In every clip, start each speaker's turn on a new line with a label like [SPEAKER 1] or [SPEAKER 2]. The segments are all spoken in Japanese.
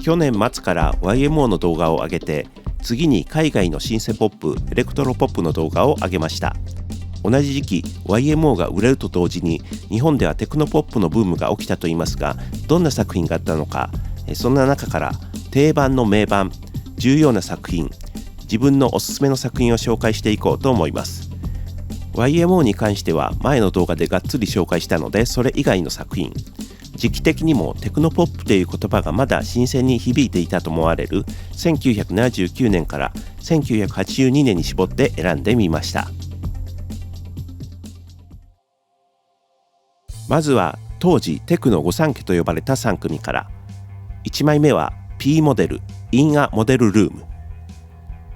[SPEAKER 1] 去年末から YMO の動画を上げて、次に海外のシンセポップ、エレクトロポップの動画を上げました。同じ時期 YMO が売れると同時に日本ではテクノポップのブームが起きたといいますが、どんな作品があったのか、そんな中から定番の名盤、重要な作品、自分のおすすめの作品を紹介していこうと思います。YMO に関しては前の動画でがっつり紹介したので、それ以外の作品、時期的にもテクノポップという言葉がまだ新鮮に響いていたと思われる1979年から1982年に絞って選んでみました。まずは当時テクノ御三家と呼ばれた3組から。1枚目は P モデル In a Model Room。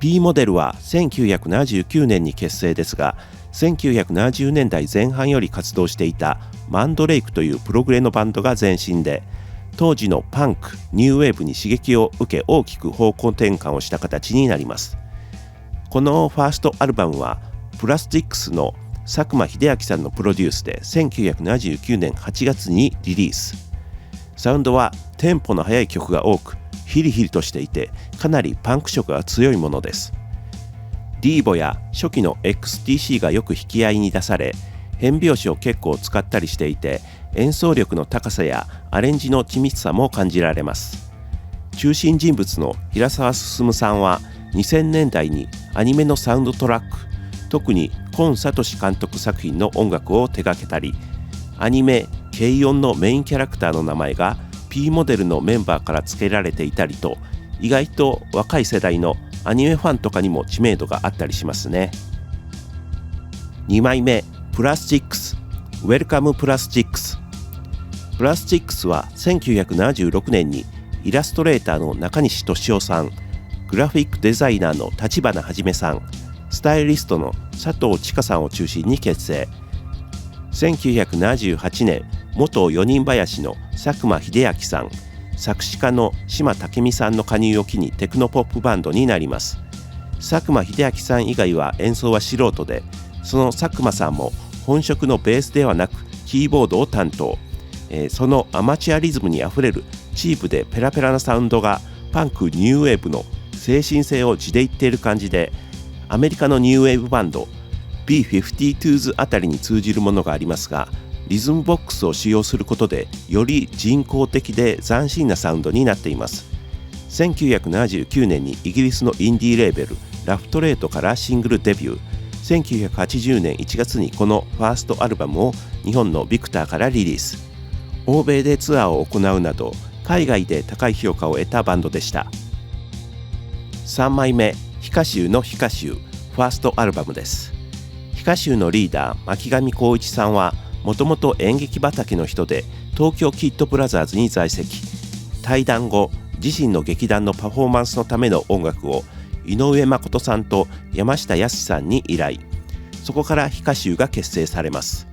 [SPEAKER 1] P モデルは1979年に結成ですが、1970年代前半より活動していたマンドレイクというプログレのバンドが前身で、当時のパンク、ニューウェーブに刺激を受け大きく方向転換をした形になります。このファーストアルバムはプラスティックスの佐久間秀明さんのプロデュースで1979年8月にリリース。サウンドはテンポの速い曲が多く、ヒリヒリとしていて、かなりパンク色が強いものです。ディーボや初期の XTC がよく引き合いに出され、変拍子を結構使ったりしていて、演奏力の高さやアレンジの緻密さも感じられます。中心人物の平沢進さんは2000年代にアニメのサウンドトラック、特に今聡監督作品の音楽を手掛けたり、アニメ「ケイオン」のメインキャラクターの名前が P モデルのメンバーから付けられていたりと、意外と若い世代のアニメファンとかにも知名度があったりしますね。2枚目、プラスチックス Welcome プラスチックス。プラスチックスは1976年にイラストレーターの中西俊夫さん、グラフィックデザイナーの立花はじめさん、スタイリストの佐藤千佳さんを中心に結成。1978年、元四人林の佐久間秀明さん、作詞家の島武美さんの加入を機にテクノポップバンドになります。佐久間秀明さん以外は演奏は素人で、その佐久間さんも本職のベースではなくキーボードを担当。そのアマチュアリズムにあふれるチープでペラペラなサウンドがパンクニューウェーブの精神性を地で言っている感じで、アメリカのニューウェーブバンド B-52s あたりに通じるものがありますが、リズムボックスを使用することでより人工的で斬新なサウンドになっています。1979年にイギリスのインディーレーベルラフトレートからシングルデビュー。1980年1月にこのファーストアルバムを日本のビクターからリリース。欧米でツアーを行うなど海外で高い評価を得たバンドでした。3枚目、ヒカシュのヒカシュファーストアルバムです。ヒカシュのリーダー巻上光一さんはもともと演劇畑の人で、東京キッドブラザーズに在籍。退団後、自身の劇団のパフォーマンスのための音楽を井上誠さんと山下康さんに依頼。そこからヒカシュが結成されます。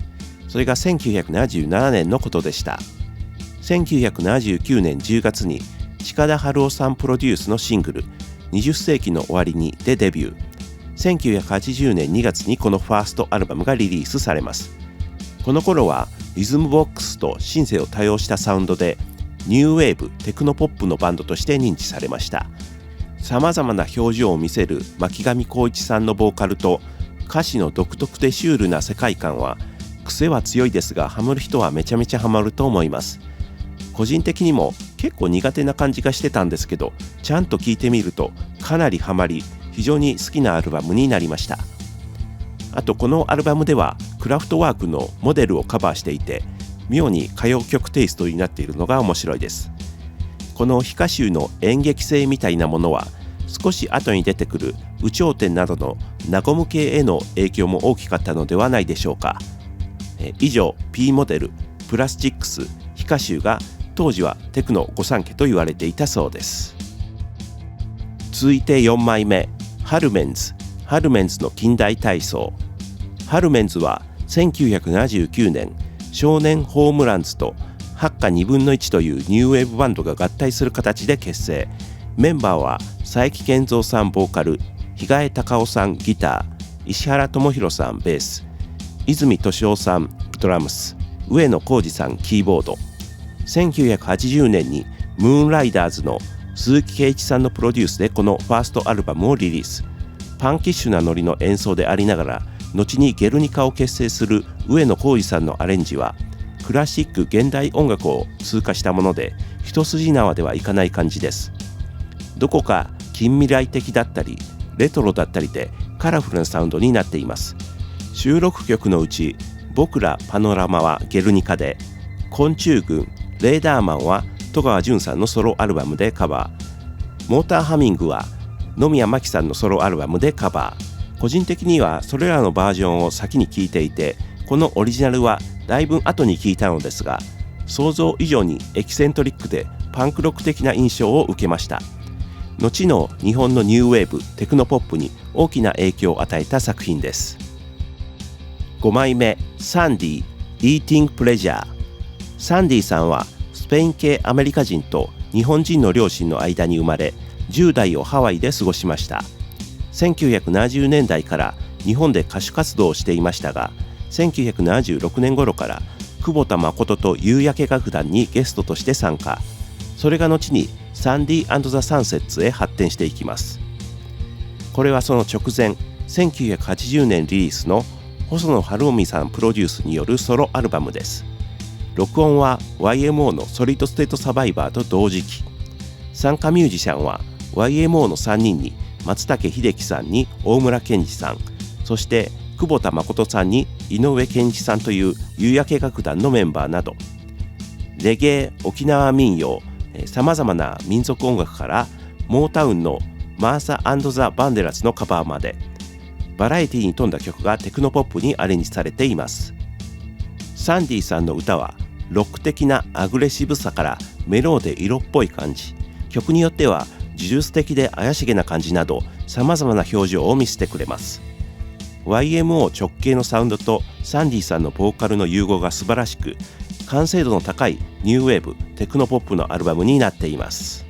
[SPEAKER 1] それが1977年のことでした。1979年10月に近田春夫さんプロデュースのシングル20世紀の終わりにでデビュー。1980年2月にこのファーストアルバムがリリースされます。この頃はリズムボックスとシンセを多用したサウンドでニューウェーブテクノポップのバンドとして認知されました。さまざまな表情を見せる巻上光一さんのボーカルと歌詞の独特でシュールな世界観は癖は強いですが、ハマる人はめちゃめちゃハマると思います。個人的にも結構苦手な感じがしてたんですけど、ちゃんと聴いてみるとかなりハマり、非常に好きなアルバムになりました。あとこのアルバムではクラフトワークのモデルをカバーしていて、妙に歌謡曲テイストになっているのが面白いです。このヒカシュの演劇性みたいなものは少し後に出てくる有頂天などの和む系への影響も大きかったのではないでしょうか。以上 P モデル、プラスチックス、ヒカシュが当時はテクノ御三家と言われていたそうです。続いて4枚目、ハルメンズの近代体操。ハルメンズは1979年少年ホームランズとハッカ2分の1というニューウェーブバンドが合体する形で結成。メンバーは佐伯健三さんボーカル、日嘉隆夫さんギター、石原智弘さんベース、泉俊夫さんドラムス、上野浩二さんキーボード。1980年にムーンライダーズの鈴木圭一さんのプロデュースでこのファーストアルバムをリリース。パンキッシュなノリの演奏でありながら、後にゲルニカを結成する上野浩二さんのアレンジはクラシック現代音楽を通過したもので、一筋縄ではいかない感じです。どこか近未来的だったりレトロだったりでカラフルなサウンドになっています。収録曲のうち僕らパノラマはゲルニカで、昆虫群レーダーマンは戸川純さんのソロアルバムでカバー、モーターハミングは野宮真紀さんのソロアルバムでカバー。個人的にはそれらのバージョンを先に聴いていて、このオリジナルはだいぶ後に聴いたのですが、想像以上にエキセントリックでパンクロック的な印象を受けました。後の日本のニューウェーブテクノポップに大きな影響を与えた作品です。5枚目、サンディ Eating Pleasure。 サンディさんはスペイン系アメリカ人と日本人の両親の間に生まれ、10代をハワイで過ごしました。1970年代から日本で歌手活動をしていましたが、1976年頃から久保田誠と夕焼け楽団にゲストとして参加。それが後にサンディ&ザ・サンセッツへ発展していきます。これはその直前、1980年リリースの細野晴臣さんプロデュースによるソロアルバムです。録音は YMO のソリッドステートサバイバーと同時期。参加ミュージシャンは YMO の3人に松武秀樹さんに大村健二さん、そして久保田誠さんに井上健二さんという夕焼け楽団のメンバーなど、レゲエ、沖縄民謡、さまざまな民族音楽からモータウンのマーサ&ザ・バンデラスのカバーまで、バラエティに富んだ曲がテクノポップにアレンジされています。サンディさんの歌はロック的なアグレッシブさからメローで色っぽい感じ、曲によっては呪術的で怪しげな感じなどさまざまな表情を見せてくれます。 YMO 直系のサウンドとサンディさんのボーカルの融合が素晴らしく、完成度の高いニューウェーブテクノポップのアルバムになっています。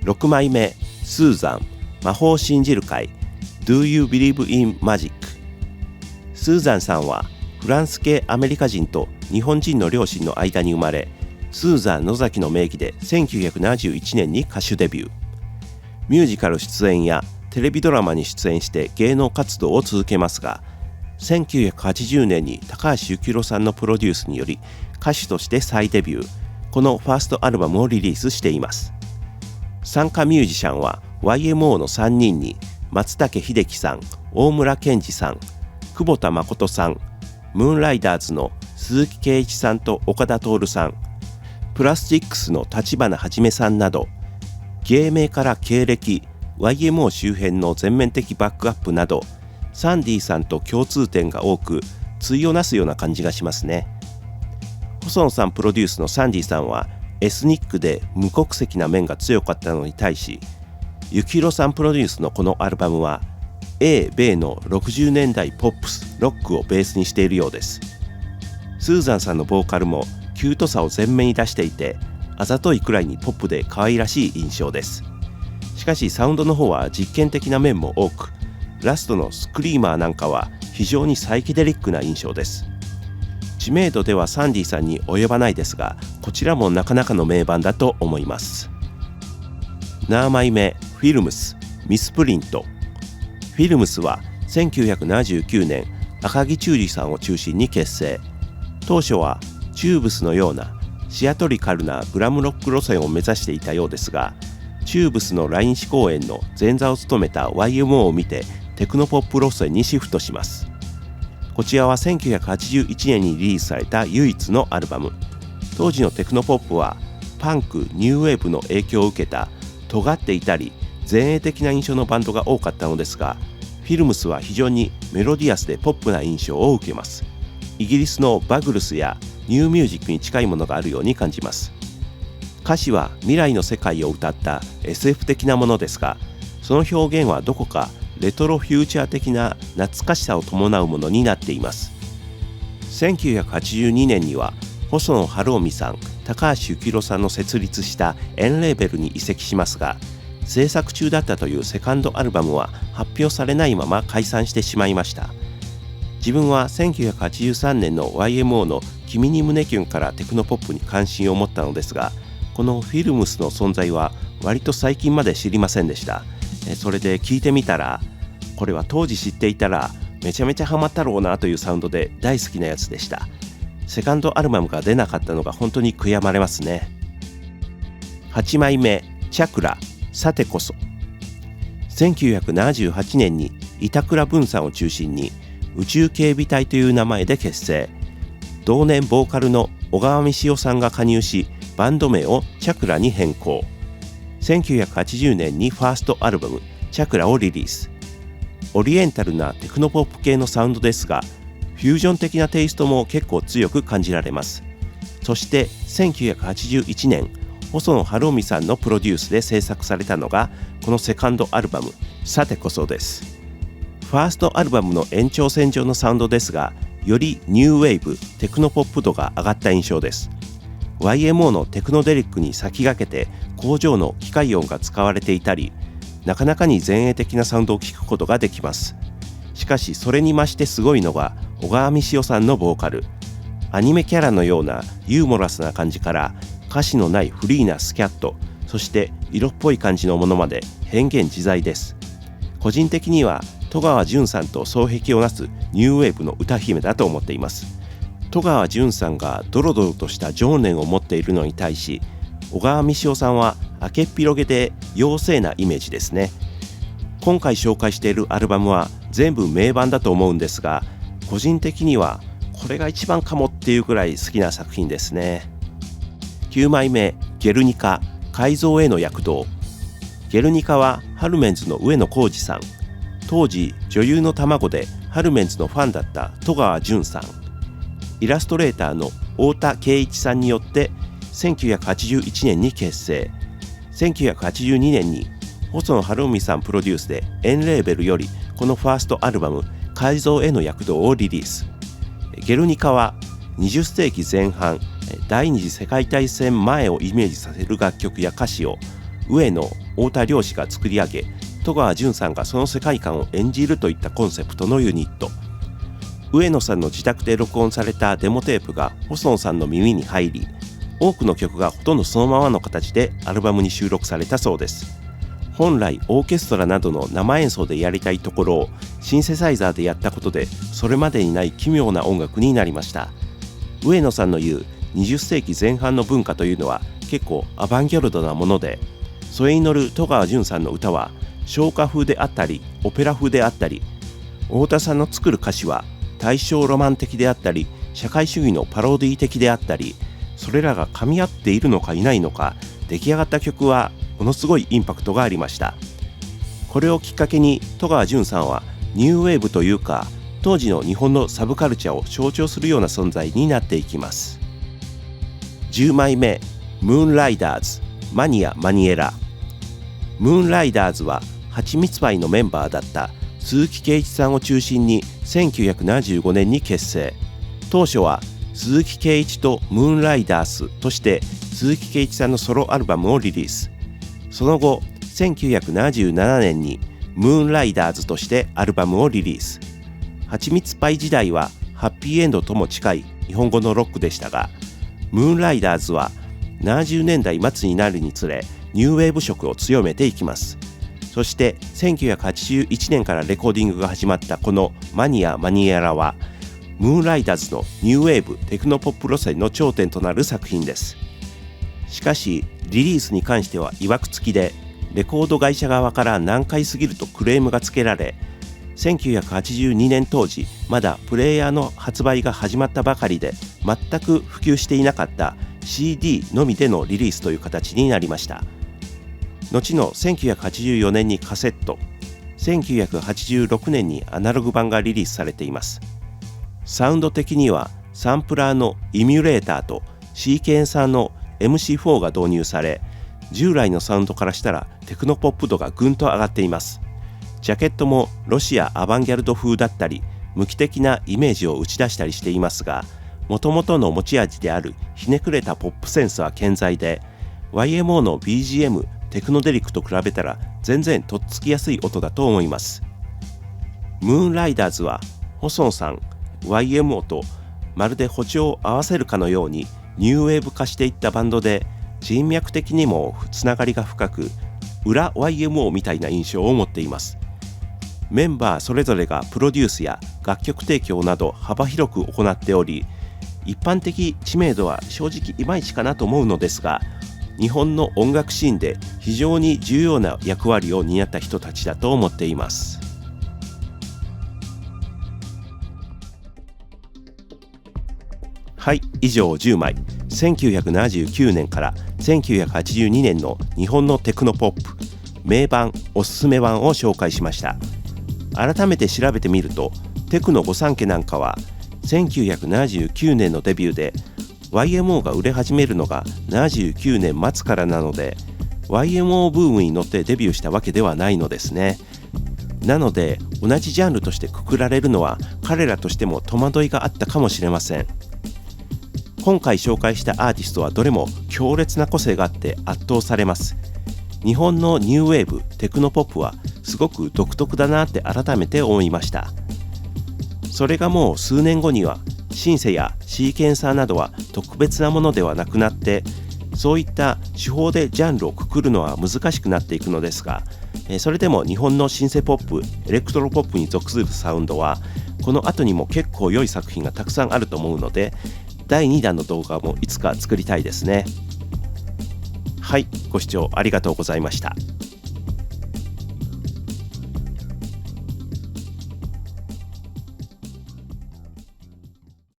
[SPEAKER 1] 6枚目、スーザン魔法を信じる会 Do You Believe in Magic。 スーザンさんはフランス系アメリカ人と日本人の両親の間に生まれ、スーザン野崎の名義で1971年に歌手デビュー。ミュージカル出演やテレビドラマに出演して芸能活動を続けますが、1980年に高橋幸宏さんのプロデュースにより歌手として再デビュー。このファーストアルバムをリリースしています。参加ミュージシャンは YMO の3人に松武秀樹さん、大村健二さん、久保田誠さん、ムーンライダーズの鈴木圭一さんと岡田徹さん、プラスチックスの立花はじめさんなど、芸名から経歴、YMO 周辺の全面的バックアップなど、サンディさんと共通点が多く対をなすような感じがしますね。細野さんプロデュースのサンディさんはエスニックで無国籍な面が強かったのに対し、幸宏さんプロデュースのこのアルバムは英米の60年代ポップスロックをベースにしているようです。スーザンさんのボーカルもキュートさを前面に出していて、あざといくらいにポップで可愛らしい印象です。しかしサウンドの方は実験的な面も多く、ラストのスクリーマーなんかは非常にサイケデリックな印象です。知名度ではサンディさんに及ばないですが、こちらもなかなかの名盤だと思います。7枚目、フィルムスミスプリント。フィルムスは1979年赤木忠二さんを中心に結成。当初はチューブスのようなシアトリカルなグラムロック路線を目指していたようですが、チューブスの来日公演の前座を務めた YMO を見てテクノポップ路線にシフトします。こちらは1981年にリリースされた唯一のアルバム。当時のテクノポップはパンク、ニューウェーブの影響を受けた尖っていたり前衛的な印象のバンドが多かったのですが、フィルムスは非常にメロディアスでポップな印象を受けます。イギリスのバグルスやニューミュージックに近いものがあるように感じます。歌詞は未来の世界を歌った SF 的なものですが、その表現はどこかレトロフューチャー的な懐かしさを伴うものになっています。1982年には細野晴臣さん、高橋幸宏さんの設立したエンレーベルに移籍しますが、制作中だったというセカンドアルバムは発表されないまま解散してしまいました。自分は1983年の YMO の君に胸キュンからテクノポップに関心を持ったのですが、このフィルムスの存在は割と最近まで知りませんでした。それで聞いてみたら、これは当時知っていたらめちゃめちゃハマったろうなというサウンドで大好きなやつでした。セカンドアルバムが出なかったのが本当に悔やまれますね。8枚目、チャクラ、さてこそ。1978年に板倉文さんを中心に宇宙警備隊という名前で結成。同年ボーカルの小川美潮さんが加入し、バンド名をチャクラに変更。1980年にファーストアルバムチャクラをリリース。オリエンタルなテクノポップ系のサウンドですが、フュージョン的なテイストも結構強く感じられます。そして1981年、細野晴臣さんのプロデュースで制作されたのがこのセカンドアルバムさてこそです。ファーストアルバムの延長線上のサウンドですが、よりニューウェーブ、テクノポップ度が上がった印象です。YMO のテクノデリックに先駆けて工場の機械音が使われていたり、なかなかに前衛的なサウンドを聞くことができます。しかしそれに増してすごいのが小川美潮さんのボーカル。アニメキャラのようなユーモラスな感じから歌詞のないフリーなスキャット、そして色っぽい感じのものまで変幻自在です。個人的には戸川純さんと双璧をなすニューウェーブの歌姫だと思っています。戸川純さんがドロドロとした情念を持っているのに対し、小川美潮さんは明けっぴろげで妖精なイメージですね。今回紹介しているアルバムは全部名盤だと思うんですが、個人的にはこれが一番かもっていうくらい好きな作品ですね。9枚目、ゲルニカ、改造への躍動。ゲルニカはハルメンズの上野浩二さん、当時女優の卵でハルメンズのファンだった戸川純さん、イラストレーターの太田圭一さんによって1981年に結成。1982年に細野晴臣さんプロデュースでエンレーベルよりこのファーストアルバム改造への躍動をリリース。ゲルニカは20世紀前半、第二次世界大戦前をイメージさせる楽曲や歌詞を上野、太田両氏が作り上げ、戸川純さんがその世界観を演じるといったコンセプトのユニット。上野さんの自宅で録音されたデモテープが細野さんの耳に入り、多くの曲がほとんどそのままの形でアルバムに収録されたそうです。本来オーケストラなどの生演奏でやりたいところをシンセサイザーでやったことで、それまでにない奇妙な音楽になりました。上野さんの言う20世紀前半の文化というのは結構アバンギャルドなもので、それに乗る戸川純さんの歌は唱歌風であったりオペラ風であったり、太田さんの作る歌詞は大正ロマン的であったり社会主義のパロディ的であったり、それらが噛み合っているのかいないのか、出来上がった曲はものすごいインパクトがありました。これをきっかけに戸川純さんはニューウェーブというか、当時の日本のサブカルチャーを象徴するような存在になっていきます。10枚目、ムーンライダーズ、マニア・マニエラ。ムーンライダーズははちみつパイのメンバーだった鈴木圭一さんを中心に1975年に結成。当初は鈴木圭一とムーンライダースとして鈴木圭一さんのソロアルバムをリリース。その後1977年にムーンライダーズとしてアルバムをリリース。はちみつパイ時代はハッピーエンドとも近い日本語のロックでしたが、ムーンライダーズは70年代末になるにつれニューウェーブ色を強めていきます。そして1981年からレコーディングが始まったこのマニア・マニエラはムーンライダーズのニューウェーブテクノポップ路線の頂点となる作品です。しかしリリースに関しては曰く付きで、レコード会社側から難解すぎるとクレームがつけられ、1982年当時まだプレイヤーの発売が始まったばかりで全く普及していなかった CD のみでのリリースという形になりました。後の1984年にカセット、1986年にアナログ版がリリースされています。サウンド的にはサンプラーのイミュレーターとシーケンサーの MC4 が導入され、従来のサウンドからしたらテクノポップ度がぐんと上がっています。ジャケットもロシアアバンギャルド風だったり無機的なイメージを打ち出したりしていますが、もともとの持ち味であるひねくれたポップセンスは健在で、 YMO の BGM テクノデリックと比べたら全然とっつきやすい音だと思います。ムーンライダーズは細野さん YMO とまるで歩調を合わせるかのようにニューウェーブ化していったバンドで、人脈的にもつながりが深く、裏 YMO みたいな印象を持っています。メンバーそれぞれがプロデュースや楽曲提供など幅広く行っており、一般的知名度は正直いまいちかなと思うのですが、日本の音楽シーンで非常に重要な役割を担った人たちだと思っています。はい、以上10枚、1979年から1982年の日本のテクノポップ名盤おすすめ版を紹介しました。改めて調べてみると、テクノ御三家なんかは1979年のデビューで、 YMO が売れ始めるのが79年末からなので、 YMO ブームに乗ってデビューしたわけではないのですね。なので同じジャンルとしてくくられるのは彼らとしても戸惑いがあったかもしれません。今回紹介したアーティストはどれも強烈な個性があって圧倒されます。日本のニューウェーブ、テクノポップはすごく独特だなって改めて思いました。それがもう数年後にはシンセやシーケンサーなどは特別なものではなくなって、そういった手法でジャンルをくくるのは難しくなっていくのですが、それでも日本のシンセポップ、エレクトロポップに属するサウンドはこの後にも結構良い作品がたくさんあると思うので、第2弾の動画もいつか作りたいですね。はい、ご視聴ありがとうございました。